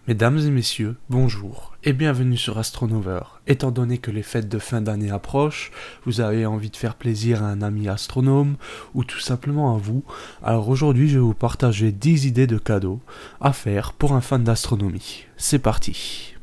Mesdames et messieurs, bonjour et bienvenue sur Astronover. Étant donné que les fêtes de fin d'année approchent, vous avez envie de faire plaisir à un ami astronome ou tout simplement à vous, alors aujourd'hui je vais vous partager 10 idées de cadeaux à faire pour un fan d'astronomie. C'est parti.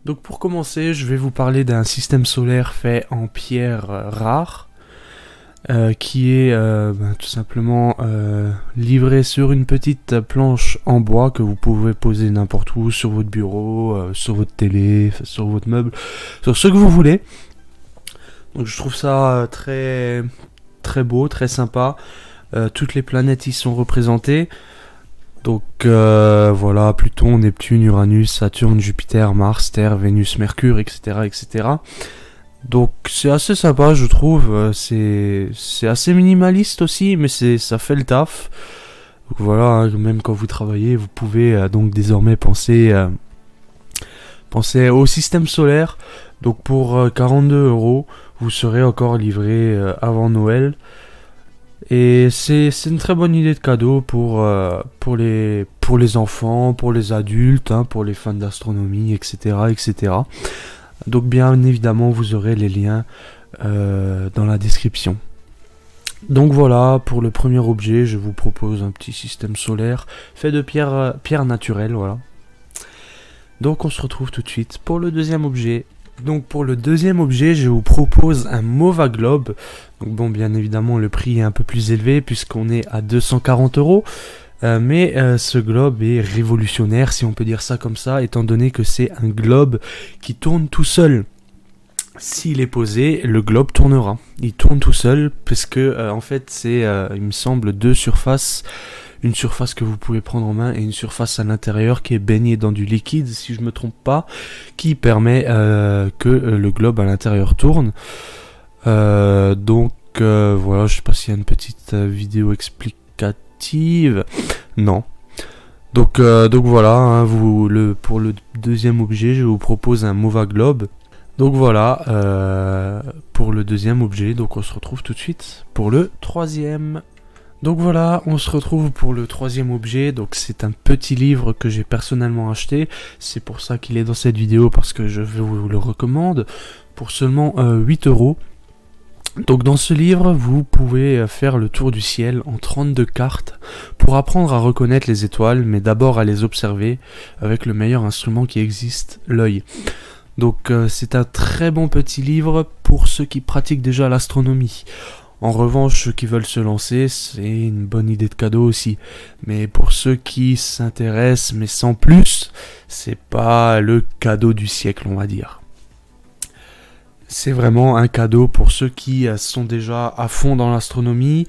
Donc pour commencer, je vais vous parler d'un système solaire fait en pierre rare. Qui est tout simplement livré sur une petite planche en bois que vous pouvez poser n'importe où, sur votre bureau, sur votre télé, sur votre meuble, sur ce que vous voulez. Donc je trouve ça très beau, très sympa. Toutes les planètes y sont représentées. Donc voilà, Pluton, Neptune, Uranus, Saturne, Jupiter, Mars, Terre, Vénus, Mercure, etc. etc. Donc c'est assez sympa, je trouve, c'est assez minimaliste aussi, mais ça fait le taf. Donc voilà, hein, même quand vous travaillez, vous pouvez donc désormais penser au système solaire. Donc pour 42 €, vous serez encore livré avant Noël. Et c'est une très bonne idée de cadeau pour les enfants, pour les adultes, hein, pour les fans d'astronomie, etc., etc. Donc bien évidemment vous aurez les liens dans la description. Donc voilà, pour le premier objet, je vous propose un petit système solaire fait de pierre naturelle, voilà. Donc on se retrouve tout de suite pour le deuxième objet. Donc pour le deuxième objet, je vous propose un Mova Globe. Donc bon, bien évidemment le prix est un peu plus élevé puisqu'on est à 240 €. Mais ce globe est révolutionnaire, si on peut dire ça comme ça, étant donné que c'est un globe qui tourne tout seul. S'il est posé, le globe tournera. Il tourne tout seul, parce que en fait c'est, il me semble, deux surfaces. Une surface que vous pouvez prendre en main et une surface à l'intérieur qui est baignée dans du liquide, si je ne me trompe pas, qui permet que le globe à l'intérieur tourne. Donc voilà, je sais pas s'il y a une petite vidéo explicative. Non. Donc voilà, hein, pour le deuxième objet, je vous propose un Mova Globe. Donc voilà, pour le deuxième objet, donc on se retrouve tout de suite pour le troisième. Donc voilà, on se retrouve pour le troisième objet. Donc c'est un petit livre que j'ai personnellement acheté. C'est pour ça qu'il est dans cette vidéo, parce que je vous le recommande pour seulement 8 €. Donc dans ce livre, vous pouvez faire le tour du ciel en 32 cartes pour apprendre à reconnaître les étoiles, mais d'abord à les observer avec le meilleur instrument qui existe, l'œil. Donc c'est un très bon petit livre pour ceux qui pratiquent déjà l'astronomie. En revanche, ceux qui veulent se lancer, c'est une bonne idée de cadeau aussi. Mais pour ceux qui s'intéressent, mais sans plus, c'est pas le cadeau du siècle, on va dire. C'est vraiment un cadeau pour ceux qui sont déjà à fond dans l'astronomie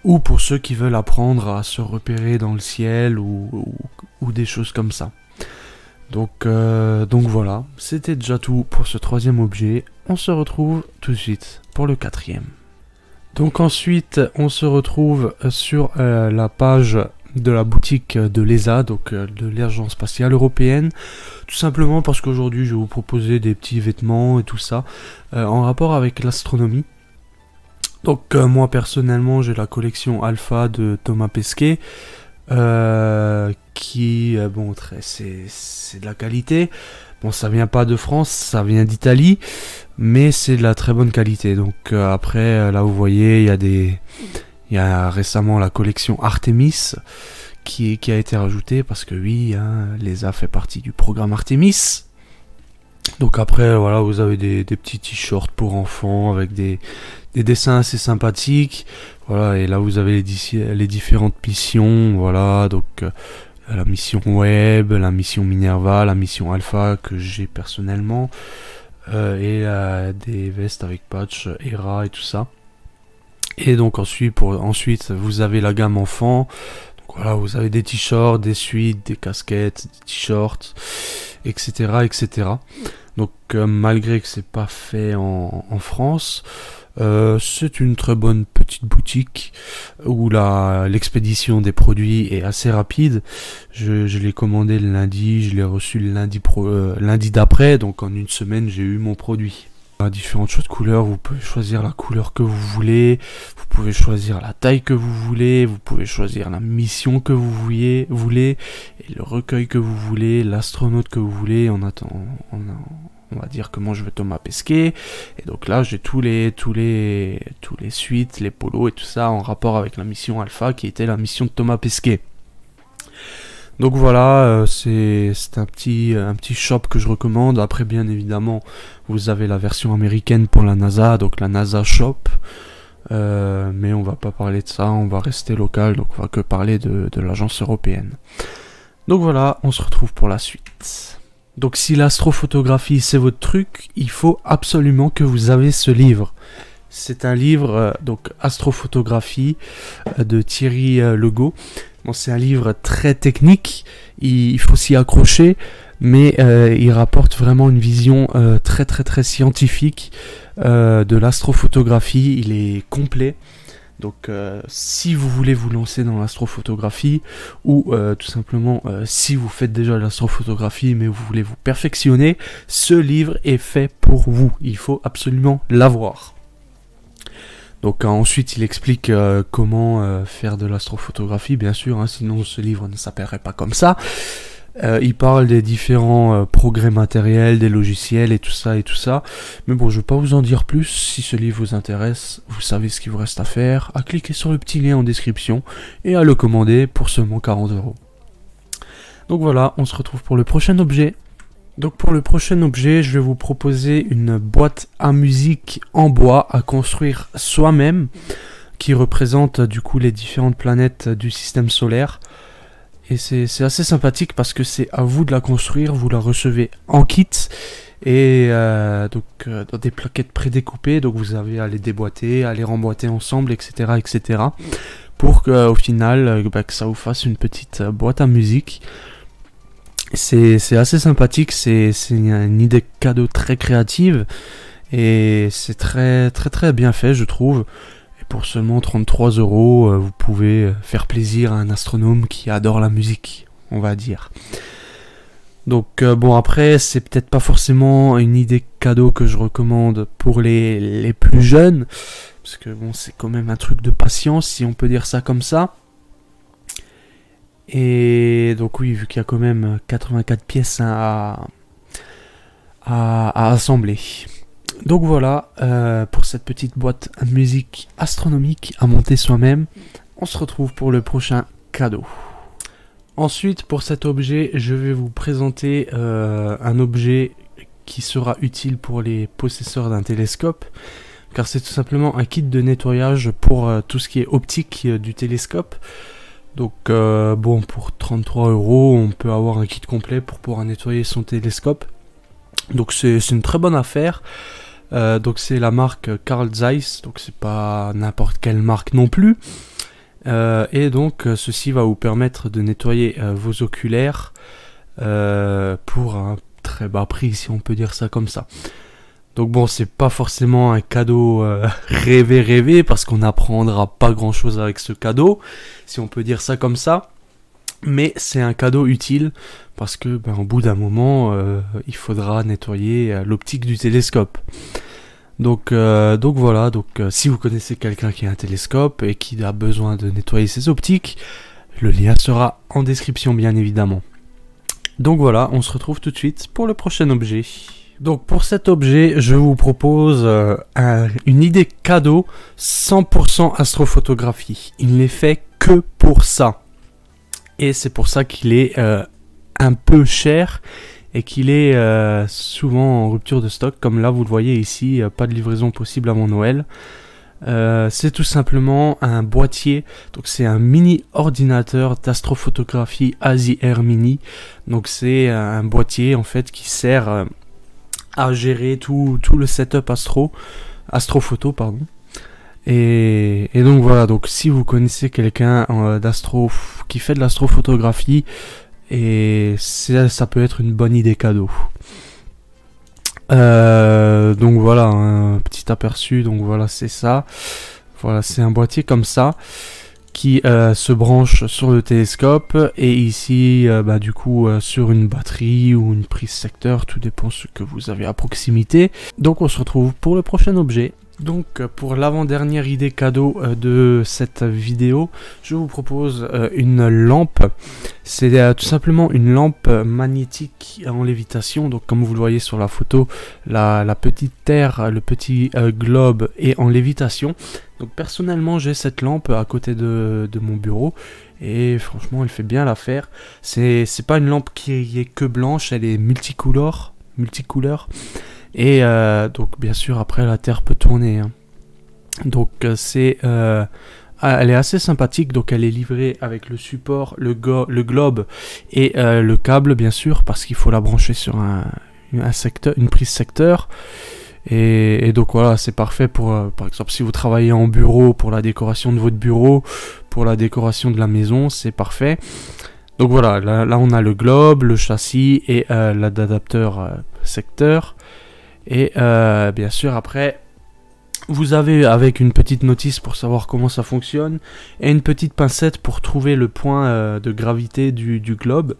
ou pour ceux qui veulent apprendre à se repérer dans le ciel ou des choses comme ça. Donc voilà, c'était déjà tout pour ce troisième objet. On se retrouve tout de suite pour le quatrième. Donc ensuite, on se retrouve sur la page de la boutique de l'ESA, donc de l'Agence spatiale européenne, tout simplement parce qu'aujourd'hui je vais vous proposer des petits vêtements et tout ça en rapport avec l'astronomie. Donc moi personnellement j'ai la collection Alpha de Thomas Pesquet qui bon, c'est de la qualité. Bon, ça vient pas de France, ça vient d'Italie, mais c'est de la très bonne qualité. Donc après là vous voyez il y a récemment la collection Artemis qui a été rajoutée parce que oui, hein, l'ESA fait partie du programme Artemis. Donc après, voilà, vous avez des petits t-shirts pour enfants avec des dessins assez sympathiques. Voilà, et là vous avez les différentes missions. Voilà, donc la mission Webb, la mission Minerva, la mission Alpha que j'ai personnellement. Et des vestes avec patch, ERA et tout ça. Et donc ensuite vous avez la gamme enfant. Donc voilà, vous avez des t-shirts, des suites, des casquettes, des t-shirts, etc., etc. Donc malgré que c'est pas fait en France, c'est une très bonne petite boutique où l'expédition des produits est assez rapide. Je l'ai commandé le lundi, je l'ai reçu le lundi d'après, donc en une semaine j'ai eu mon produit. différents choix de couleurs, vous pouvez choisir la couleur que vous voulez, vous pouvez choisir la taille que vous voulez, vous pouvez choisir la mission que vous voulez, et le recueil que vous voulez, l'astronaute que vous voulez. On va dire que moi je veux Thomas Pesquet, et donc là j'ai tous les suites, les polos et tout ça en rapport avec la mission Alpha qui était la mission de Thomas Pesquet. Donc voilà, c'est un petit shop que je recommande. Après, bien évidemment, vous avez la version américaine pour la NASA, donc la NASA Shop. Mais on va pas parler de ça, on va rester local, donc on va que parler de l'agence européenne. Donc voilà, on se retrouve pour la suite. Donc si l'astrophotographie c'est votre truc, il faut absolument que vous avez ce livre. C'est un livre, donc Astrophotographie, de Thierry Legault. Bon, c'est un livre très technique, il faut s'y accrocher, mais il rapporte vraiment une vision très scientifique de l'astrophotographie. Il est complet. Donc si vous voulez vous lancer dans l'astrophotographie, ou tout simplement si vous faites déjà l'astrophotographie mais vous voulez vous perfectionner, ce livre est fait pour vous. Il faut absolument l'avoir. Donc ensuite il explique comment faire de l'astrophotographie, bien sûr, hein, sinon ce livre ne s'appellerait pas comme ça. Il parle des différents progrès matériels, des logiciels et tout ça. Mais bon, je vais pas vous en dire plus. Si ce livre vous intéresse, vous savez ce qu'il vous reste à faire, à cliquer sur le petit lien en description et à le commander pour seulement 40 €. Donc voilà, on se retrouve pour le prochain objet. Donc pour le prochain objet, je vais vous proposer une boîte à musique en bois à construire soi-même, qui représente du coup les différentes planètes du système solaire. Et c'est assez sympathique parce que c'est à vous de la construire, vous la recevez en kit et dans des plaquettes prédécoupées, donc vous avez à les déboîter, à les remboîter ensemble, etc. pour qu'au final que ça vous fasse une petite boîte à musique. C'est assez sympathique, c'est une idée cadeau très créative et c'est très bien fait, je trouve. Et pour seulement 33 €, vous pouvez faire plaisir à un astronome qui adore la musique, on va dire. Donc bon, après c'est peut-être pas forcément une idée cadeau que je recommande pour les plus jeunes, parce que bon, c'est quand même un truc de patience, si on peut dire ça comme ça. Et donc oui, vu qu'il y a quand même 84 pièces à assembler. Donc voilà, pour cette petite boîte à musique astronomique à monter soi-même. On se retrouve pour le prochain cadeau. Ensuite, pour cet objet, je vais vous présenter un objet qui sera utile pour les possesseurs d'un télescope. Car c'est tout simplement un kit de nettoyage pour tout ce qui est optique du télescope. Donc bon, pour 33 €, on peut avoir un kit complet pour pouvoir nettoyer son télescope. Donc c'est une très bonne affaire. Donc c'est la marque Carl Zeiss, donc c'est pas n'importe quelle marque non plus. Et donc ceci va vous permettre de nettoyer vos oculaires pour un très bas prix, si on peut dire ça comme ça. Donc bon, c'est pas forcément un cadeau rêvé, parce qu'on n'apprendra pas grand chose avec ce cadeau, si on peut dire ça comme ça. Mais c'est un cadeau utile, parce que au bout d'un moment, il faudra nettoyer l'optique du télescope. Donc voilà, si vous connaissez quelqu'un qui a un télescope et qui a besoin de nettoyer ses optiques, le lien sera en description bien évidemment. Donc voilà, on se retrouve tout de suite pour le prochain objet. Donc pour cet objet, je vous propose une idée cadeau 100% astrophotographie. Il n'est fait que pour ça. Et c'est pour ça qu'il est un peu cher et qu'il est souvent en rupture de stock. Comme là, vous le voyez ici, pas de livraison possible avant Noël. C'est tout simplement un boîtier. Donc c'est un mini ordinateur d'astrophotographie ASI Air Mini. Donc c'est un boîtier en fait qui sert à gérer tout le setup astrophoto pardon. Et donc voilà, donc si vous connaissez quelqu'un qui fait de l'astrophotographie, et ça peut être une bonne idée cadeau. Donc voilà, un petit aperçu, donc voilà, c'est ça. Voilà, c'est un boîtier comme ça qui se branche sur le télescope, et ici du coup sur une batterie ou une prise secteur, tout dépend ce que vous avez à proximité. Donc on se retrouve pour le prochain objet. Donc pour l'avant-dernière idée cadeau de cette vidéo, je vous propose une lampe. C'est tout simplement une lampe magnétique en lévitation. Donc comme vous le voyez sur la photo, la petite terre, le petit globe est en lévitation. Donc personnellement j'ai cette lampe à côté de mon bureau et franchement elle fait bien l'affaire. C'est pas une lampe qui est que blanche, elle est multicouleur. Et donc bien sûr après la Terre peut tourner, hein. Donc elle est assez sympathique. Donc elle est livrée avec le support, le globe et le câble bien sûr, parce qu'il faut la brancher sur un secteur, une prise secteur. Et donc voilà, c'est parfait pour par exemple si vous travaillez en bureau, pour la décoration de votre bureau, pour la décoration de la maison, c'est parfait. Donc voilà, là on a le globe, le châssis et l'adapteur secteur. Et bien sûr après vous avez avec une petite notice pour savoir comment ça fonctionne et une petite pincette pour trouver le point de gravité du globe.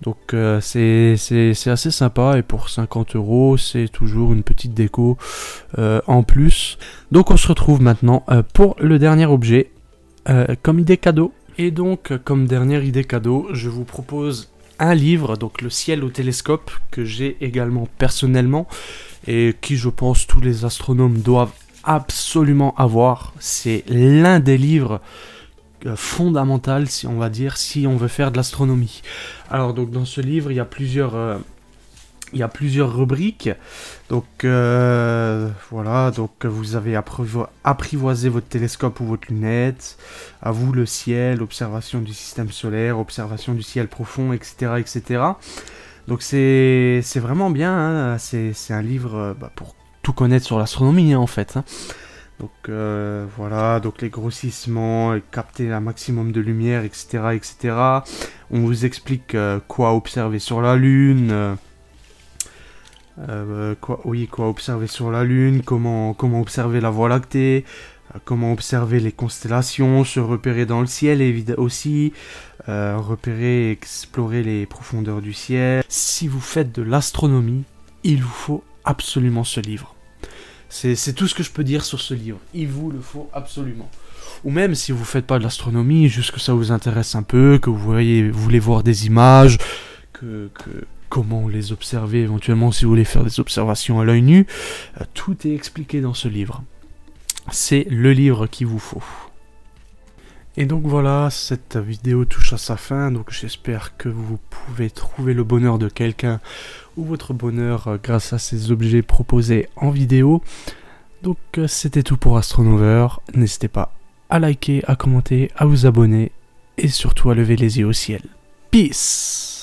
Donc c'est assez sympa, et pour 50 €, c'est toujours une petite déco en plus. Donc on se retrouve maintenant pour le dernier objet comme idée cadeau. Et donc comme dernière idée cadeau, je vous propose un livre, donc Le ciel au télescope, que j'ai également personnellement et qui, je pense, tous les astronomes doivent absolument avoir. C'est l'un des livres fondamental, si on va dire, si on veut faire de l'astronomie. Alors donc dans ce livre il y a plusieurs rubriques. Donc voilà, donc vous avez apprivoisé votre télescope ou votre lunette, à vous le ciel, observation du système solaire, observation du ciel profond, etc. etc. Donc c'est vraiment bien, hein. C'est un livre pour tout connaître sur l'astronomie, hein, en fait, hein. Donc voilà, donc les grossissements, capter un maximum de lumière, etc. etc. On vous explique quoi observer sur la Lune, quoi observer sur la Lune, comment observer la Voie lactée, comment observer les constellations, se repérer dans le ciel aussi, repérer et explorer les profondeurs du ciel. Si vous faites de l'astronomie, il vous faut absolument ce livre. C'est tout ce que je peux dire sur ce livre. Il vous le faut absolument. Ou même si vous ne faites pas de l'astronomie, juste que ça vous intéresse un peu, que vous voulez voir des images, comment les observer éventuellement si vous voulez faire des observations à l'œil nu, tout est expliqué dans ce livre. C'est le livre qu'il vous faut. Et donc voilà, cette vidéo touche à sa fin, donc j'espère que vous pouvez trouver le bonheur de quelqu'un ou votre bonheur grâce à ces objets proposés en vidéo. Donc c'était tout pour Astronover, n'hésitez pas à liker, à commenter, à vous abonner et surtout à lever les yeux au ciel. Peace!